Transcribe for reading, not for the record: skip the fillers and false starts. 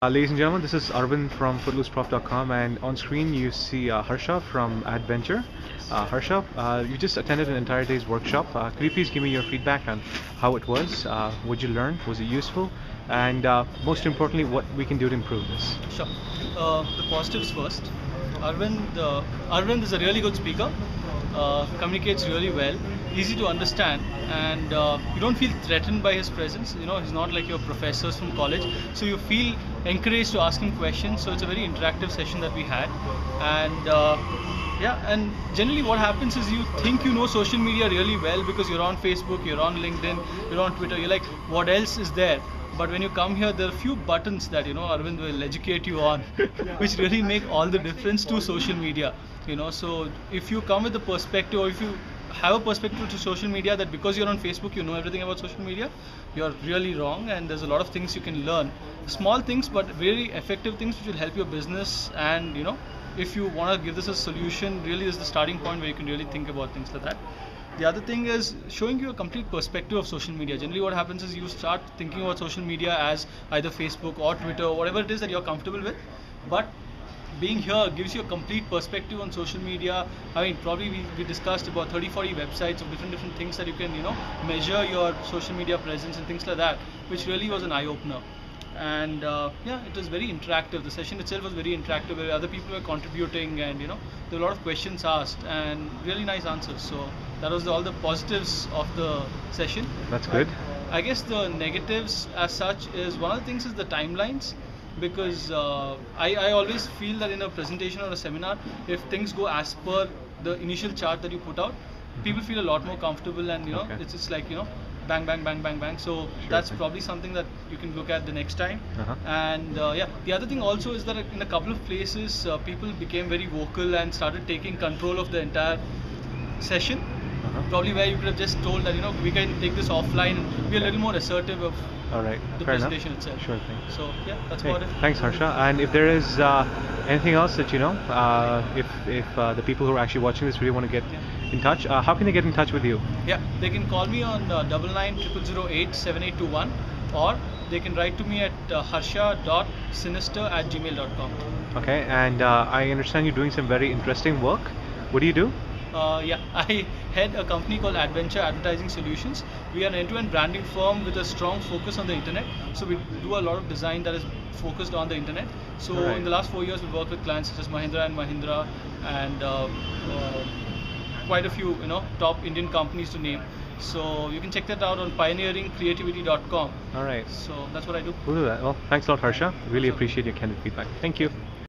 Ladies and gentlemen, this is Arvind from FootlooseProf.com, and on screen you see Harsha from Adventure. Harsha, you just attended an entire day's workshop. Could you please give me your feedback on how it was? What did you learn? Was it useful? And most importantly, what we can do to improve this? Sure. The positives first. Arvind is a really good speaker. Communicates really well, easy to understand, and you don't feel threatened by his presence. You know, he's not like your professors from college, so you feel encouraged to ask him questions. So it's a very interactive session that we had, and and generally what happens is you think you know social media really well because you're on Facebook, you're on LinkedIn, you're on Twitter. You're like, what else is there? But when you come here, there are a few buttons that Arvind will educate you on, which really make all the difference to social media. So if you come with the perspective, or if you have a perspective to social media that because you're on Facebook you know everything about social media, you're really wrong. And there's a lot of things you can learn, small things but very effective things which will help your business. And if you want to give this a solution, really is the starting point where you can really think about things like that. The other thing is showing you a complete perspective of social media. Generally what happens is you start thinking about social media as either Facebook or Twitter or whatever it is that you're comfortable with, but being here gives you a complete perspective on social media. I mean, probably we discussed about 30-40 websites of different things that you can measure your social media presence and things like that, which really was an eye-opener. And it was very interactive. The session itself was very interactive, where other people were contributing, and there were a lot of questions asked and really nice answers. So that was all the positives of the session. That's good. I guess the negatives as such is, one of the things is the timelines, because I always feel that in a presentation or a seminar, if things go as per the initial chart that you put out, people feel a lot more comfortable, and Okay. it's just like bang bang bang bang bang. So that's thing. probably something that you can look at the next time. Uh-huh. And the other thing also is that in a couple of places people became very vocal and started taking control of the entire session. Probably where you could have just told that we can take this offline and be a little more assertive of All right. the Fair enough. presentation itself. Sure thing. So that's Hey, about it. thanks, Harsha. And if there is anything else that if the people who are actually watching this really want to get in touch, how can they get in touch with you? Yeah, they can call me on 9900087821, or they can write to me at harsha.sinister@gmail.com. Okay, and I understand you're doing some very interesting work. What do you do? I head a company called Adventure Advertising Solutions. We are an end-to-end branding firm with a strong focus on the internet. So we do a lot of design that is focused on the internet. So Right. in the last 4 years, we worked with clients such as Mahindra and Mahindra, and quite a few top Indian companies to name. So you can check that out on pioneeringcreativity.com. All right, So that's what I do. we'll do that. Well, thanks a lot, Harsha. Really appreciate your candid feedback. Thank you.